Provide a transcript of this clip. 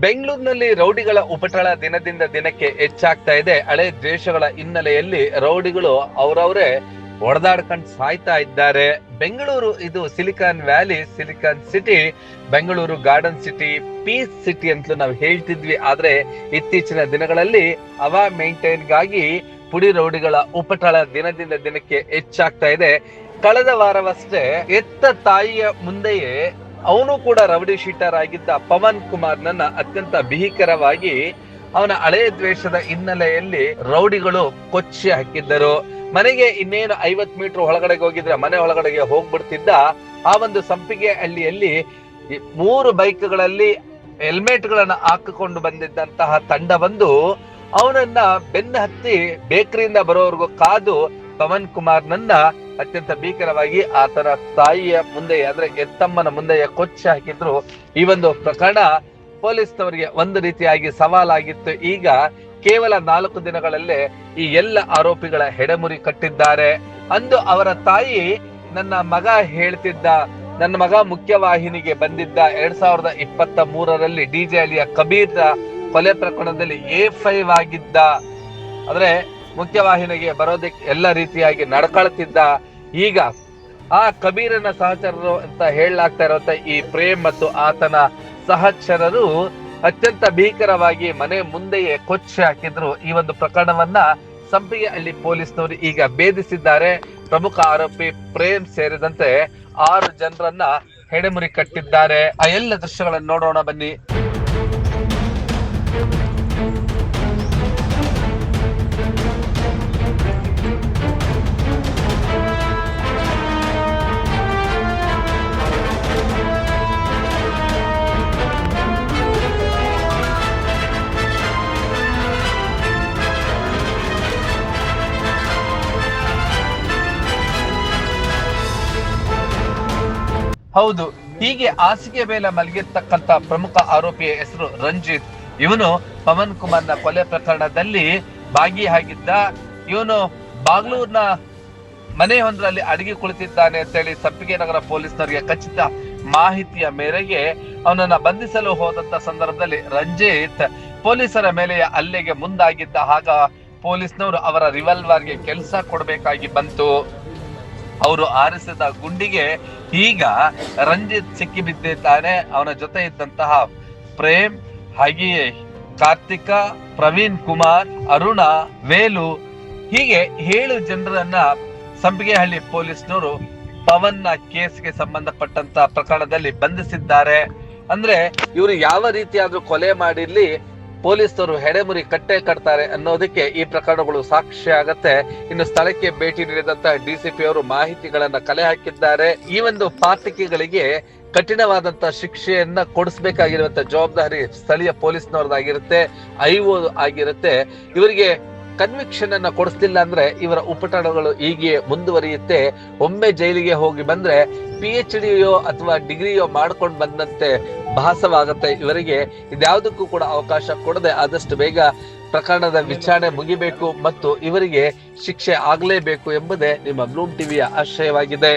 ಬೆಂಗಳೂರಿನಲ್ಲಿ ರೌಡಿಗಳ ಉಪಟಳ ದಿನದಿಂದ ದಿನಕ್ಕೆ ಹೆಚ್ಚಾಗ್ತಾ ಇದೆ. ಹಳೆ ದ್ವೇಷಗಳ ಹಿನ್ನೆಲೆಯಲ್ಲಿ ರೌಡಿಗಳು ಅವರವರೇ ಹೊಡೆದಾಡ್ಕೊಂಡು ಸಾಯ್ತಾ ಇದ್ದಾರೆ. ಬೆಂಗಳೂರು ಇದು silicon valley, silicon city, Bengaluru garden city, peace city ಅಂತಲೂ ನಾವು ಹೇಳ್ತಿದ್ವಿ. ಆದ್ರೆ ಇತ್ತೀಚಿನ ದಿನಗಳಲ್ಲಿ ಅವಾ ಮೇಂಟೈನ್ಗಾಗಿ ಪುಡಿ ರೌಡಿಗಳ ಉಪಟಳ ದಿನದಿಂದ ದಿನಕ್ಕೆ ಹೆಚ್ಚಾಗ್ತಾ ಇದೆ. ಕಳೆದ ವಾರವಷ್ಟೇ ಎತ್ತ ತಾಯಿಯ ಮುಂದೆಯೇ ಅವನು ಕೂಡ ರೌಡಿ ಶೀಟರ್ ಆಗಿದ್ದ ಪವನ್ ಕುಮಾರ್ ನನ್ನ ಅತ್ಯಂತ ಭೀಕರವಾಗಿ ಅವನ ಹಳೆಯ ದ್ವೇಷದ ಹಿನ್ನೆಲೆಯಲ್ಲಿ ರೌಡಿಗಳು ಕೊಚ್ಚಿ ಹಾಕಿದ್ದರು. ಮನೆಗೆ ಇನ್ನೇನು 50 ಮೀಟರ್ ಒಳಗಡೆಗೆ ಹೋಗಿದ್ರೆ ಮನೆ ಒಳಗಡೆಗೆ ಹೋಗ್ಬಿಡ್ತಿದ್ದ. ಆ ಒಂದು ಸಂಪಿಗೆ ಹಳ್ಳಿಯಲ್ಲಿ 3 ಬೈಕ್ಗಳಲ್ಲಿ ಹೆಲ್ಮೆಟ್ ಗಳನ್ನ ಹಾಕಿಕೊಂಡು ಬಂದಿದ್ದಂತಹ ತಂಡ ಬಂದು ಅವನನ್ನ ಬೆನ್ನ ಹತ್ತಿ ಬೇಕರಿಯಿಂದ ಬರೋವರೆಗೂ ಕಾದು ಪವನ್ ಕುಮಾರ್ ನನ್ನ ಅತ್ಯಂತ ಭೀಕರವಾಗಿ ಆತನ ತಾಯಿಯ ಮುಂದೆ ಅಂದ್ರೆ ಎತ್ತಮ್ಮನ ಮುಂದೆ ಕೊಚ್ಚಿ ಹಾಕಿದ್ರು. ಈ ಒಂದು ಪ್ರಕರಣ ಪೊಲೀಸ್ನವರಿಗೆ ಒಂದು ರೀತಿಯಾಗಿ ಸವಾಲಾಗಿತ್ತು. ಈಗ ಕೇವಲ 4 ದಿನಗಳಲ್ಲೇ ಈ ಎಲ್ಲ ಆರೋಪಿಗಳ ಹೆಡೆಮುರಿ ಕಟ್ಟಿದ್ದಾರೆ. ಅಂದು ಅವರ ತಾಯಿ ನನ್ನ ಮಗ ಹೇಳ್ತಿದ್ದ, ನನ್ನ ಮಗ ಮುಖ್ಯವಾಹಿನಿಗೆ ಬಂದಿದ್ದ 2023ರಲ್ಲಿ DJ ಹಳ್ಳಿಯ ಕಬೀರ್ ಕೊಲೆ ಪ್ರಕರಣದಲ್ಲಿ A5 ಆಗಿದ್ದ, ಅಂದ್ರೆ ಮುಖ್ಯವಾಹಿನಿಗೆ ಬರೋದಕ್ಕೆ ಎಲ್ಲ ರೀತಿಯಾಗಿ ನಡ್ಕೊಳ್ತಿದ್ದ. ಈಗ ಆ ಕಬೀರನ ಸಹಚರರು ಅಂತ ಹೇಳಲಾಗ್ತಾ ಇರುವಂತ ಈ ಪ್ರೇಮ್ ಮತ್ತು ಆತನ ಸಹಚರರು ಅತ್ಯಂತ ಭೀಕರವಾಗಿ ಮನೆ ಮುಂದೆಯೇ ಕೊಚ್ಚಿ ಹಾಕಿದ್ರು. ಈ ಒಂದು ಪ್ರಕರಣವನ್ನ ಸಂಪಿಗೆ ಹಳ್ಳಿ ಪೊಲೀಸ್ನವರು ಈಗ ಭೇದಿಸಿದ್ದಾರೆ. ಪ್ರಮುಖ ಆರೋಪಿ ಪ್ರೇಮ್ ಸೇರಿದಂತೆ 6 ಜನರನ್ನ ಹೆಡೆಮುರಿ ಕಟ್ಟಿದ್ದಾರೆ. ಆ ಎಲ್ಲ ದೃಶ್ಯಗಳನ್ನು ನೋಡೋಣ ಬನ್ನಿ. ಹೌದು, ಹೀಗೆ ಹಾಸಿಗೆ ಮೇಲೆ ಮಲಗಿರ್ತಕ್ಕಂತ ಪ್ರಮುಖ ಆರೋಪಿಯ ಹೆಸರು ರಂಜಿತ್. ಇವನು ಪವನ್ ಕುಮಾರ್ನ ಕೊಲೆ ಪ್ರಕರಣದಲ್ಲಿ ಭಾಗಿಯಾಗಿದ್ದ. ಇವನು ಬಾಗ್ಲೂರ್ನ ಮನೆಯೊಂದರಲ್ಲಿ ಅಡಗಿ ಕುಳಿತಿದ್ದಾನೆ ಅಂತೇಳಿ ಸಂಪಿಗೆ ನಗರ ಪೊಲೀಸ್ನವರಿಗೆ ಖಚಿತ ಮಾಹಿತಿಯ ಮೇರೆಗೆ ಅವನನ್ನ ಬಂಧಿಸಲು ಹೋದಂತ ಸಂದರ್ಭದಲ್ಲಿ ರಂಜಿತ್ ಪೊಲೀಸರ ಮೇಲೆ ಹಲ್ಲೆಗೆ ಮುಂದಾಗಿದ್ದ. ಆಗ ಪೊಲೀಸ್ನವರು ಅವರ ರಿವಾಲ್ವರ್ಗೆ ಕೆಲಸ ಕೊಡಬೇಕಾಗಿ ಬಂತು. ಅವರು ಆರಿಸಿದ ಗುಂಡಿಗೆ ಈಗ ರಂಜಿತ್ ಸಿಕ್ಕಿ ಬಿದ್ದಿದ್ದಾನೆ. ಅವನ ಜೊತೆ ಇದ್ದಂತಹ ಪ್ರೇಮ್, ಹಾಗೆಯೇ ಕಾರ್ತಿಕ, ಪ್ರವೀಣ್ ಕುಮಾರ್, ಅರುಣ, ವೇಲು, ಹೀಗೆ 7 ಜನರನ್ನ ಸಂಪಿಗೆಹಳ್ಳಿ ಪೊಲೀಸ್ನವರು ಪವನ್ ಕೇಸ್ಗೆ ಸಂಬಂಧಪಟ್ಟಂತ ಪ್ರಕರಣದಲ್ಲಿ ಬಂಧಿಸಿದ್ದಾರೆ. ಅಂದ್ರೆ ಇವರು ಯಾವ ರೀತಿಯಾದ್ರೂ ಕೊಲೆ ಮಾಡಿರ್ಲಿ, ಪೊಲೀಸರು ಹೆಡೆಮುರಿ ಕಟ್ಟೆ ಕಟ್ತಾರೆ ಅನ್ನೋದಕ್ಕೆ ಈ ಪ್ರಕರಣಗಳು ಸಾಕ್ಷಿ ಆಗತ್ತೆ. ಇನ್ನು ಸ್ಥಳಕ್ಕೆ ಭೇಟಿ ನೀಡಿದಂತ DCP ಅವರು ಮಾಹಿತಿಗಳನ್ನ ಕಲೆ ಹಾಕಿದ್ದಾರೆ. ಈ ಒಂದು ಪಾತಕಿಗಳಿಗೆ ಕಠಿಣವಾದಂತ ಶಿಕ್ಷೆಯನ್ನ ಕೊಡಿಸಬೇಕಾಗಿರುವಂತ ಜವಾಬ್ದಾರಿ ಸ್ಥಳೀಯ ಪೊಲೀಸ್ನವ್ರದ್ದಾಗಿರುತ್ತೆ, IO ಆಗಿರುತ್ತೆ. ಇವರಿಗೆ ಕನ್ವಿಕ್ಷನ್ ಅನ್ನ ಕೊಡಿಸ್ಲಿಲ್ಲ ಅಂದ್ರೆ ಇವರ ಉಪಟಳಗಳು ಹೀಗೆ ಮುಂದುವರಿಯುತ್ತೆ. ಒಮ್ಮೆ ಜೈಲಿಗೆ ಹೋಗಿ ಬಂದ್ರೆ PhDಯೋ ಅಥವಾ ಡಿಗ್ರಿಯೋ ಮಾಡ್ಕೊಂಡು ಬಂದಂತೆ ಭಾಸವಾಗುತ್ತೆ ಇವರಿಗೆ. ಇದ್ಯಾವುದಕ್ಕೂ ಕೂಡ ಅವಕಾಶ ಕೊಡದೆ ಆದಷ್ಟು ಬೇಗ ಪ್ರಕರಣದ ವಿಚಾರಣೆ ಮುಗಿಬೇಕು ಮತ್ತು ಇವರಿಗೆ ಶಿಕ್ಷೆ ಆಗ್ಲೇಬೇಕು ಎಂಬುದೇ ನಿಮ್ಮ ಬ್ಲೂಮ್ ಟಿವಿಯ ಆಶಯವಾಗಿದೆ.